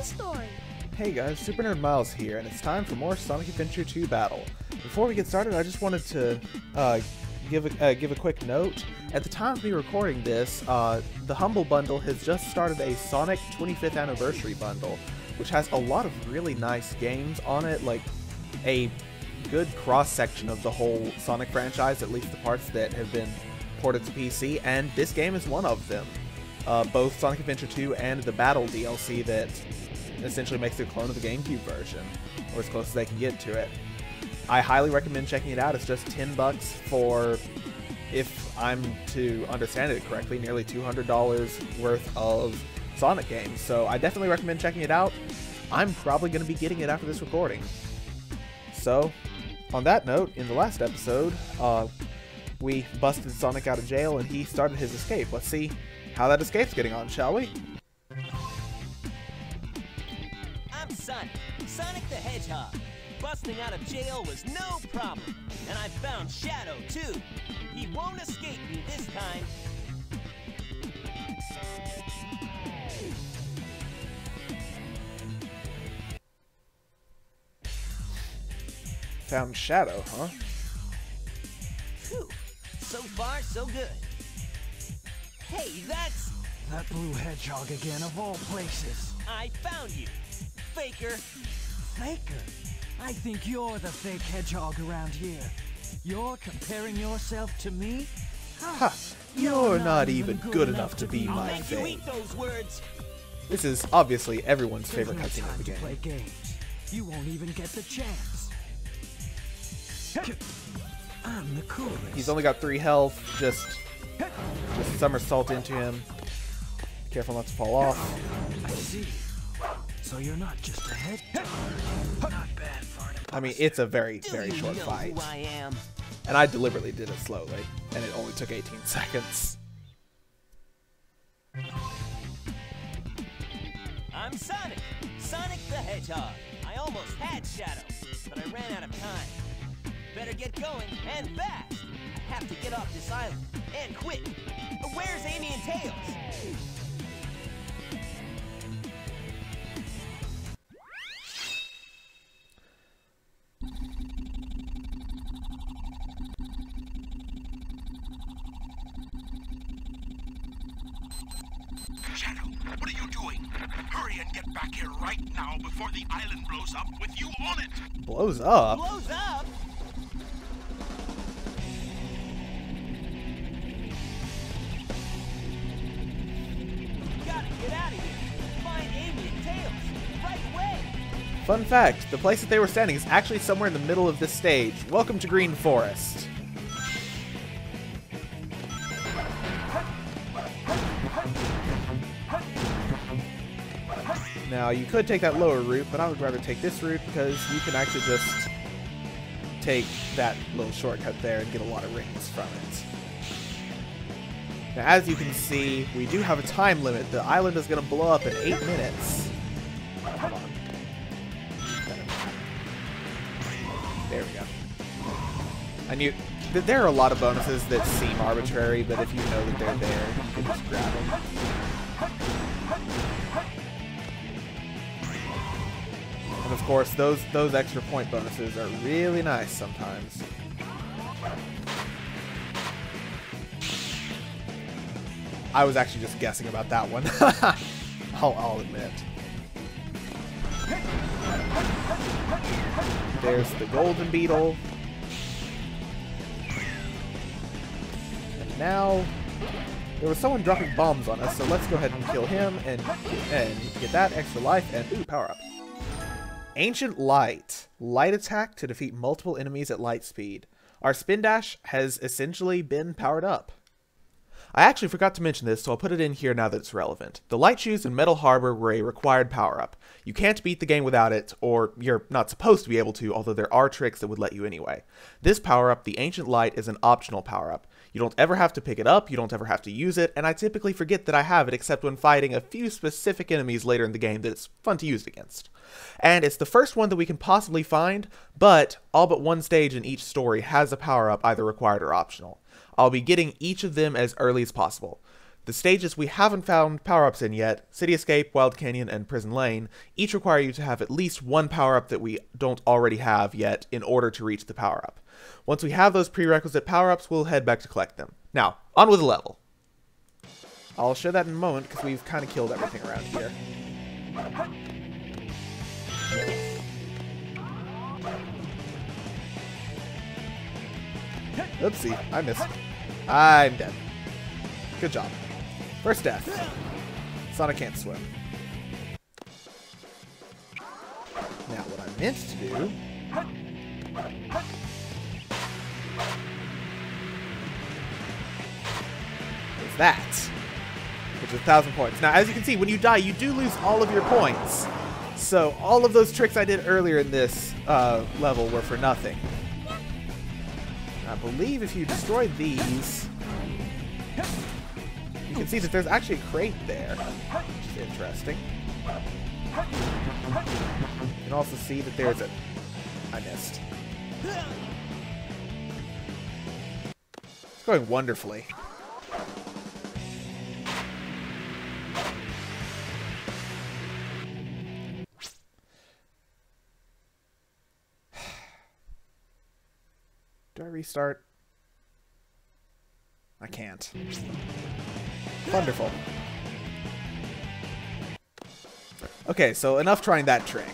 story. Hey guys, Super Nerd Miles here, and it's time for more Sonic Adventure 2 Battle. Before we get started, I just wanted to give a quick note. At the time of me recording this, the Humble Bundle has just started a Sonic 25th Anniversary Bundle, which has a lot of really nice games on it, like a good cross-section of the whole Sonic franchise, at least the parts that have been ported to PC, and this game is one of them. Both Sonic Adventure 2 and the Battle DLC that essentially makes it a clone of the GameCube version, or as close as they can get to it. I highly recommend checking it out. It's just $10 for, if I'm to understand it correctly, nearly $200 worth of Sonic games. So I definitely recommend checking it out. I'm probably going to be getting it after this recording. So, on that note, in the last episode, we busted Sonic out of jail and he started his escape. Let's see how that escape's getting on, shall we? I'm Sonic, Sonic the Hedgehog. Busting out of jail was no problem. And I found Shadow, too. He won't escape me this time. Found Shadow, huh? Phew. So far, so good. Hey, that's... That blue hedgehog again, of all places. I found you, Faker. Faker? I think you're the fake hedgehog around here. You're comparing yourself to me? Ha! You're not even good enough to be I'll my make you fave. eat those words. This is obviously everyone's There's favorite no cutscene time of the to game. play games. You won't even get the chance. I'm the coolest. He's only got 3 health, just somersault into him. Careful not to fall off. I see. So you're not just a head. Not bad for an I mean, it's a very, Do very you short know fight. who I am? And I deliberately did it slowly, and it only took 18 seconds. I'm Sonic, Sonic the Hedgehog. I almost had Shadow, but I ran out of time. Better get going, and fast. I have to get off this island, and quick. Where's Amy and Tails? Shadow, what are you doing? Hurry and get back here right now before the island blows up with you on it! Blows up? Blows up? Gotta get out of here. Find Amy and Tails. Right away. Fun fact, the place that they were standing is actually somewhere in the middle of this stage. Welcome to Green Forest. Now, you could take that lower route, but I would rather take this route because you can actually just take that little shortcut there and get a lot of rings from it. Now, as you can see, we do have a time limit. The island is going to blow up in 8 minutes. Come on. There we go. I knew that there are a lot of bonuses that seem arbitrary, but if you know that they're there, you can just grab them. And of course, those extra point bonuses are really nice sometimes. I was actually just guessing about that one. I'll admit. There's the Golden Beetle. And now, there was someone dropping bombs on us, so let's go ahead and kill him and get that extra life and, ooh, power up. Ancient Light. Light attack to defeat multiple enemies at light speed. Our spin dash has essentially been powered up. I actually forgot to mention this, so I'll put it in here now that it's relevant. The light shoes in Metal Harbor were a required power-up. You can't beat the game without it, or you're not supposed to be able to, although there are tricks that would let you anyway. This power-up, the Ancient Light, is an optional power-up. You don't ever have to pick it up, you don't ever have to use it, and I typically forget that I have it except when fighting a few specific enemies later in the game that it's fun to use it against. And it's the first one that we can possibly find, but all but one stage in each story has a power-up either required or optional. I'll be getting each of them as early as possible. The stages we haven't found power-ups in yet, City Escape, Wild Canyon, and Prison Lane, each require you to have at least one power-up that we don't already have yet in order to reach the power-up. Once we have those prerequisite power-ups, we'll head back to collect them. Now, on with the level. I'll show that in a moment because we've kind of killed everything around here. Oopsie, I missed. I'm dead. Good job. First death. Sonic can't swim. Now, what I meant to do... is that. Which is 1,000 points. Now, as you can see, when you die, you do lose all of your points. So, all of those tricks I did earlier in this level were for nothing. I believe if you destroy these... you can see that there's actually a crate there, which is interesting. You can also see that there's a... I missed. It's going wonderfully. Do I restart? I can't. Wonderful. Okay, so enough trying that trick.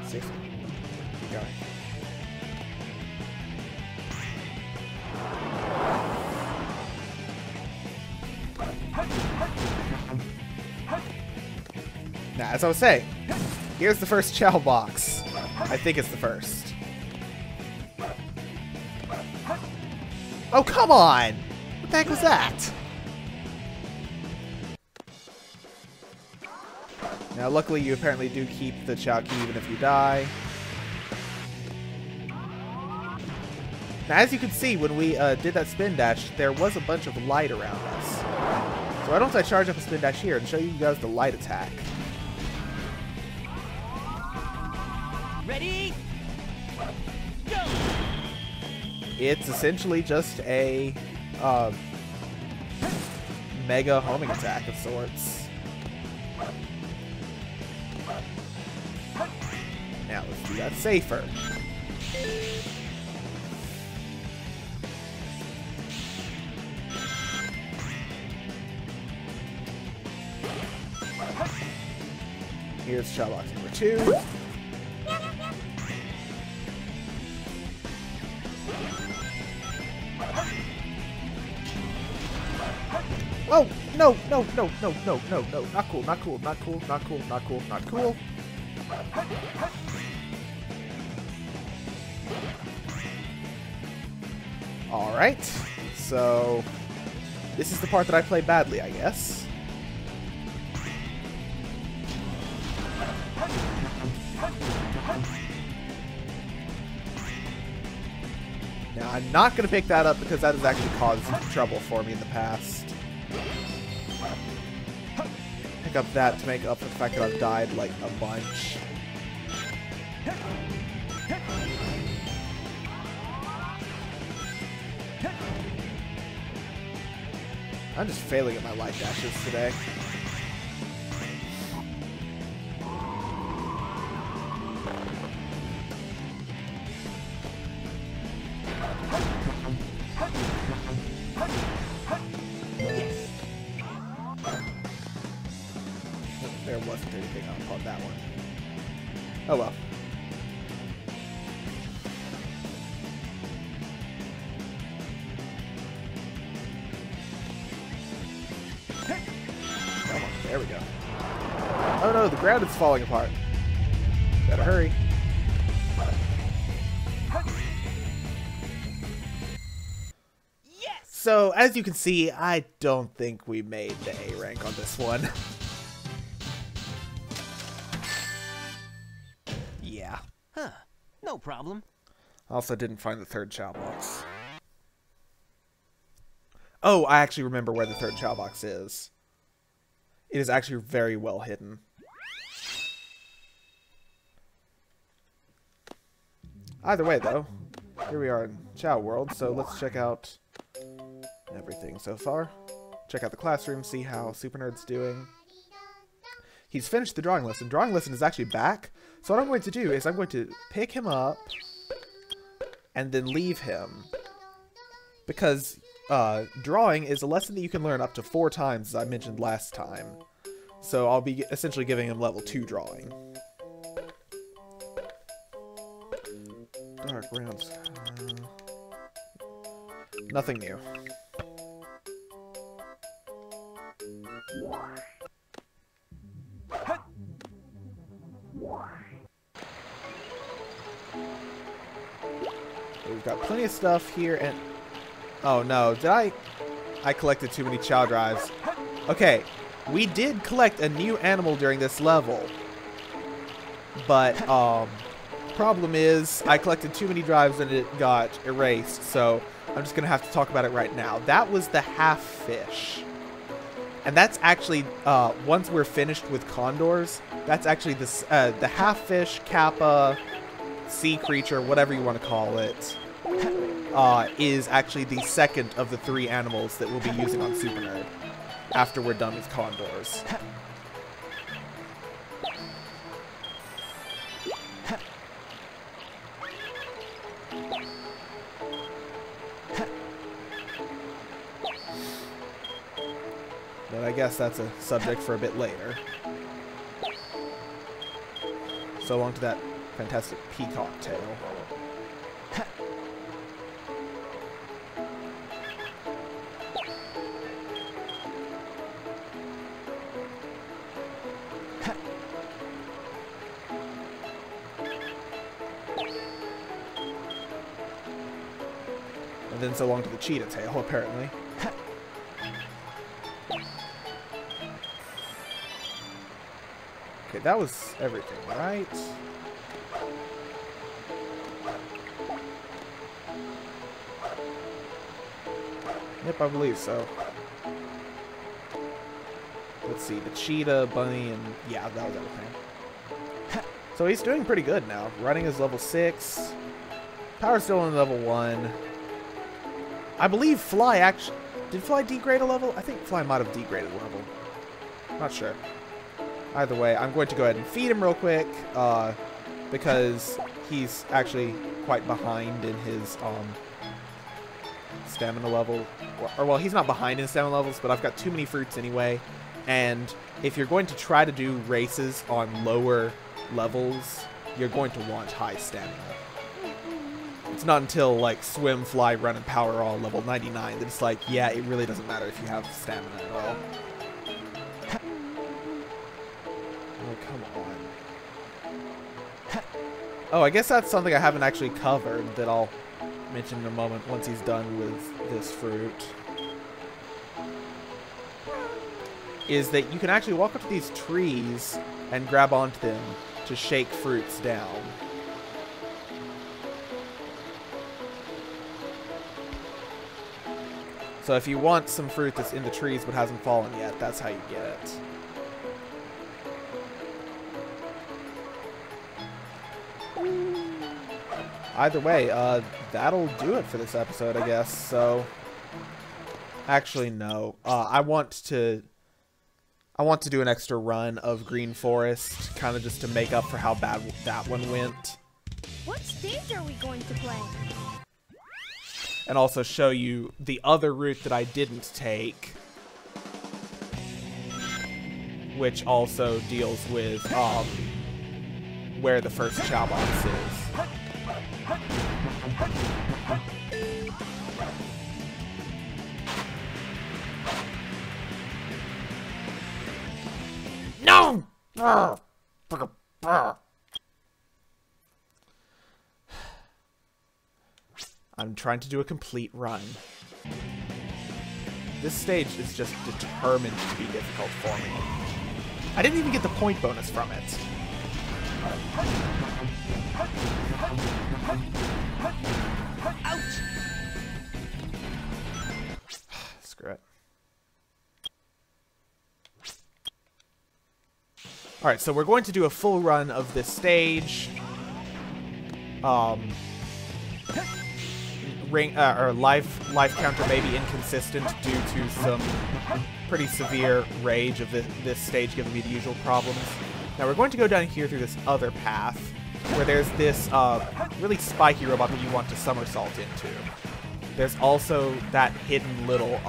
Safe. Keep going. Now, as I was saying, here's the first Chow box. I think it's the first. Oh, come on! What the heck was that? Now, luckily, you apparently do keep the Chow key even if you die. Now, as you can see, when we did that spin dash, there was a bunch of light around us. So why don't I charge up a spin dash here and show you guys the light attack. Ready? Go! It's essentially just a mega homing attack of sorts. Now let's do that safer. Here's Chow box number 2. Oh, no, no, no, no, no, no, no. Not cool, not cool, not cool, not cool, not cool, not cool. Alright, so this is the part that I play badly, I guess. Now, I'm not going to pick that up because that has actually caused trouble for me in the past. Pick up that to make up for the fact that I've died like a bunch. I'm just failing at my light dashes today. There wasn't anything on that one. Oh well. Come on, there we go. Oh no, the ground is falling apart. Better hurry. Yes! So, as you can see, I don't think we made the A rank on this one. Yeah. Huh. No problem. I also didn't find the third Chow box. Oh, I actually remember where the third Chow box is. It is actually very well hidden. Either way, though, here we are in Chao World, so let's check out everything so far. Check out the classroom, see how Super Nerd's doing. He's finished the drawing lesson. Drawing lesson is actually back. So what I'm going to do is I'm going to pick him up and then leave him. Because drawing is a lesson that you can learn up to 4 times, as I mentioned last time. So I'll be essentially giving him level 2 drawing. Dark rounds. Nothing new. We've got plenty of stuff here, and oh no, did I collected too many Chao drives. Okay, we did collect a new animal during this level, but problem is I collected too many drives and it got erased, so I'm just gonna have to talk about it right now. That was the half fish. And that's actually, once we're finished with condors, that's actually the half-fish, kappa, sea creature, whatever you want to call it, is actually the second of the 3 animals that we'll be using on Super Nerd after we're done with condors. But I guess that's a subject for a bit later. So long to that fantastic peacock tail. And then so long to the cheetah tail, apparently. Okay, that was everything, right? Yep, I believe so. Let's see, the cheetah, bunny, and yeah, that was everything. So he's doing pretty good now. Running is level 6. Power's still on level 1. I believe Fly actually... Did Fly degrade a level? I think Fly might have degraded a level. Not sure. Either way, I'm going to go ahead and feed him real quick, because he's actually quite behind in his stamina level. Or, well, he's not behind in stamina levels, but I've got too many fruits anyway. And if you're going to try to do races on lower levels, you're going to want high stamina. It's not until, like, Swim, Fly, Run, and Power are all level 99 that it's like, yeah, it really doesn't matter if you have stamina at all. Oh, come on. Oh, I guess that's something I haven't actually covered that I'll mention in a moment once he's done with this fruit. Is that you can actually walk up to these trees and grab onto them to shake fruits down. So if you want some fruit that's in the trees but hasn't fallen yet, that's how you get it. Either way, that'll do it for this episode, I guess. So, actually, no. I want to do an extra run of Green Forest, kind of just to make up for how bad that one went. What stage are we going to play? And also show you the other route that I didn't take, which also deals with where the first Chao boss is. No! I'm trying to do a complete run. This stage is just determined to be difficult for me. I didn't even get the point bonus from it. Ouch! Screw it. Alright, so we're going to do a full run of this stage. or life counter may be inconsistent due to some pretty severe rage of this stage giving me the usual problems. Now we're going to go down here through this other path where there's this really spiky robot that you want to somersault into. There's also that hidden little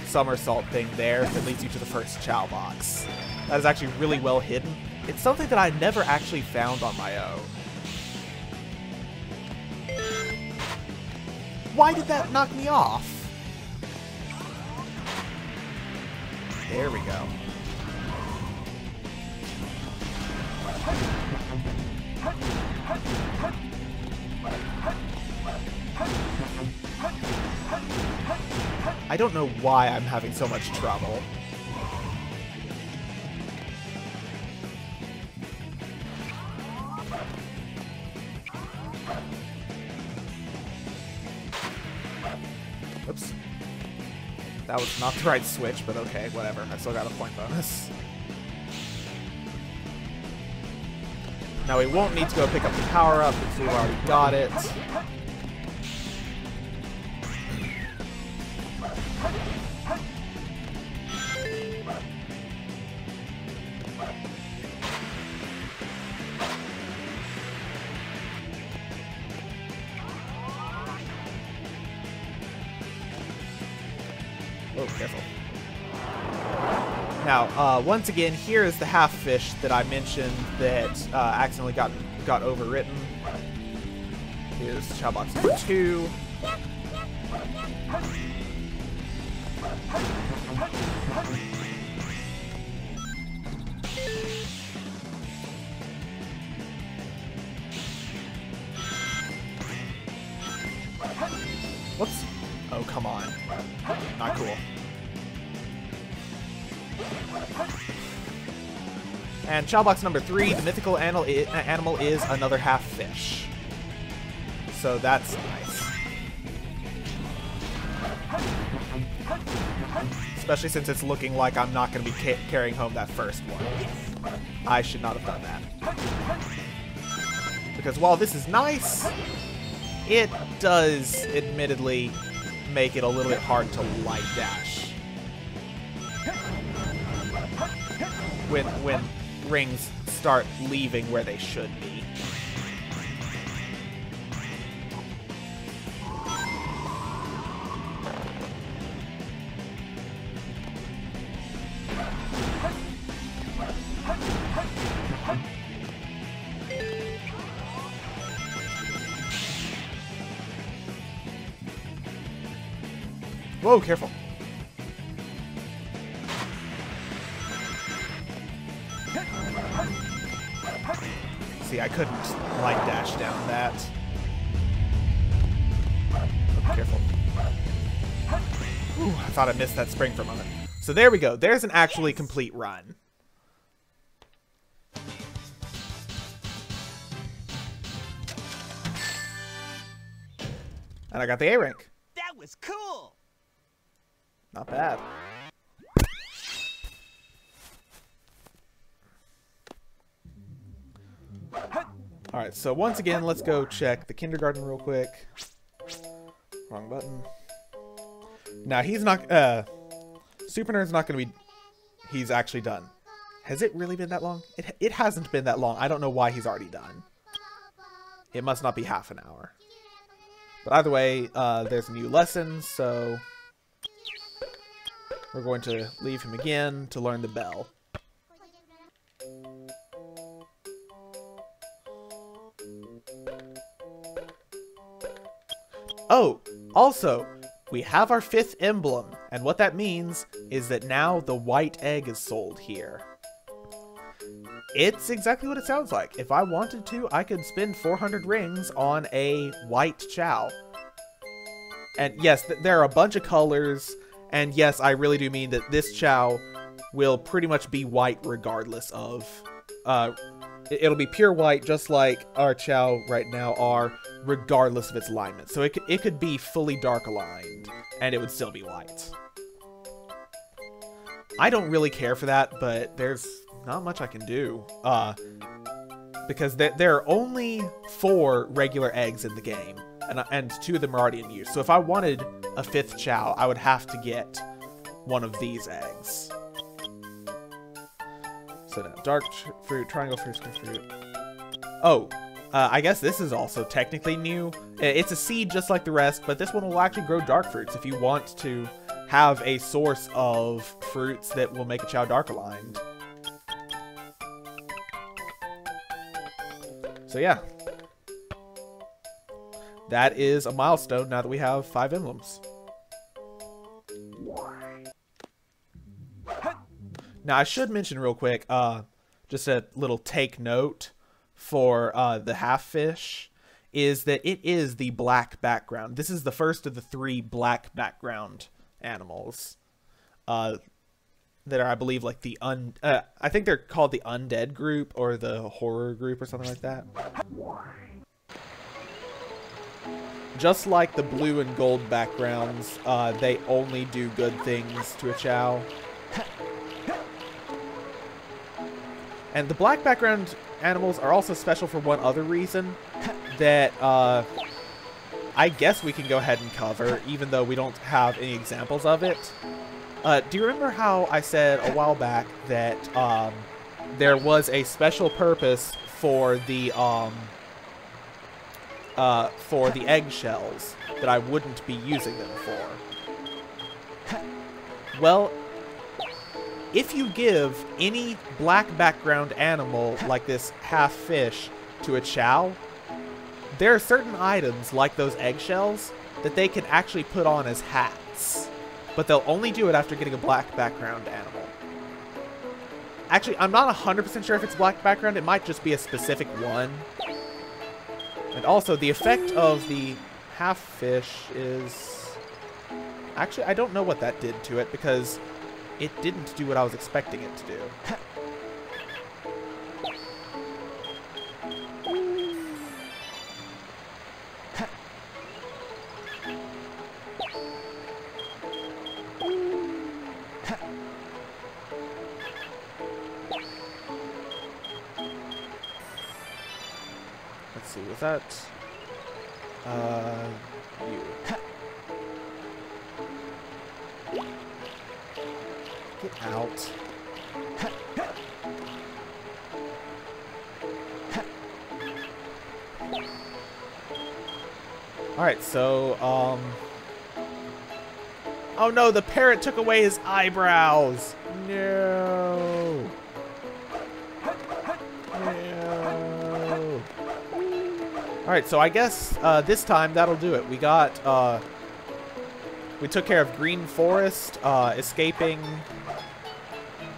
somersault thing there that leads you to the first Chao box. That is actually really well hidden. It's something that I never actually found on my own. Why did that knock me off? There we go. I don't know why I'm having so much trouble. Oops. That was not the right switch, but okay, whatever. I still got a point bonus. Now we won't need to go pick up the power-up because we've already got it. Oh, careful. Now, once again, here is the half fish that I mentioned that accidentally got overwritten. Here's Chao box number 2. Whoops. Oh, come on. Not cool. And Chao box number 3, the mythical animal is another half fish. So that's nice. Especially since it's looking like I'm not going to be carrying home that first one. I should not have done that. Because while this is nice, it does admittedly make it a little bit hard to light dash. When rings start leaving where they should be. Whoa, careful. See, I couldn't light dash down that. Oh, careful. Ooh, I thought I missed that spring for a moment. So there we go. There's an actually complete run. And I got the A rank. That was cool! Not bad. Alright, so once again, let's go check the kindergarten real quick. Wrong button. Now, he's not, Super Nerd's not going to be, he's actually done. Has it really been that long? It hasn't been that long. I don't know why he's already done. It must not be half an hour. But either way, there's a new lesson, so we're going to leave him again to learn the bell. Oh, also, we have our 5th emblem, and what that means is that now the white egg is sold here. It's exactly what it sounds like. If I wanted to, I could spend 400 rings on a white Chao. And yes, there are a bunch of colors, and yes, I really do mean that this Chao will pretty much be white regardless of... it'll be pure white, just like our Chao right now are, regardless of its alignment. So it could be fully dark aligned, and it would still be white. I don't really care for that, but there's not much I can do. Because there are only 4 regular eggs in the game. and 2 of them are already in use. So if I wanted a 5th Chao, I would have to get one of these eggs. So now, dark fruit, triangle fruit, fruit. Oh, I guess this is also technically new. It's a seed just like the rest, but this one will actually grow dark fruits if you want to have a source of fruits that will make a Chao dark aligned. So yeah. That is a milestone now that we have 5 emblems. Now I should mention real quick, just a little take note for the half fish, is that it is the black background. This is the first of the 3 black background animals that are, I believe, like the I think they're called the undead group or the horror group or something like that. Just like the blue and gold backgrounds, they only do good things to a Chao. And the black background animals are also special for one other reason that I guess we can go ahead and cover, even though we don't have any examples of it. Do you remember how I said a while back that there was a special purpose for the eggshells that I wouldn't be using them for? Well, if you give any black background animal like this half fish to a Chao, there are certain items like those eggshells that they can actually put on as hats, but they'll only do it after getting a black background animal. Actually, I'm not 100% sure if it's black background. It might just be a specific one. And also, the effect of the half fish is... Actually, I don't know what that did to it because it didn't do what I was expecting it to do. Let's see, was that... you. Get out. Alright, so, oh no, the parrot took away his eyebrows! No! No! Alright, so I guess, this time that'll do it. We got, we took care of Green Forest,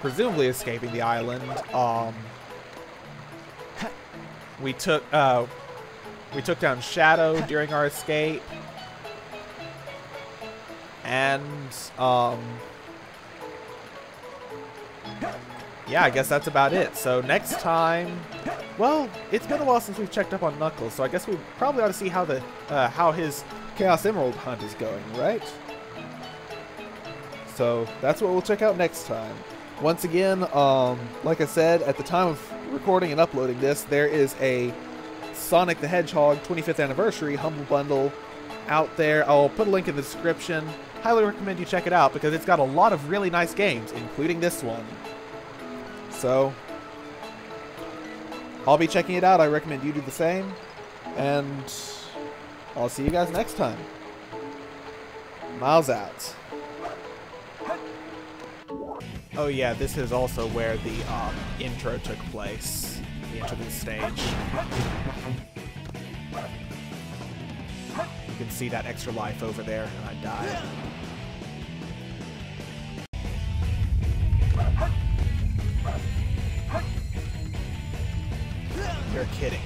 presumably escaping the island. We took down Shadow during our escape. And, yeah, I guess that's about it. So next time, well, it's been a while since we've checked up on Knuckles, so I guess we probably ought to see how the, how his Chaos Emerald hunt is going, right? So that's what we'll check out next time. Once again, like I said, at the time of recording and uploading this, there is a Sonic the Hedgehog 25th Anniversary Humble Bundle out there. I'll put a link in the description. Highly recommend you check it out because it's got a lot of really nice games, including this one. So, I'll be checking it out. I recommend you do the same. And I'll see you guys next time. Miles out. Oh yeah, this is also where the intro took place. The intro to the stage. You can see that extra life over there, and I died. You're kidding.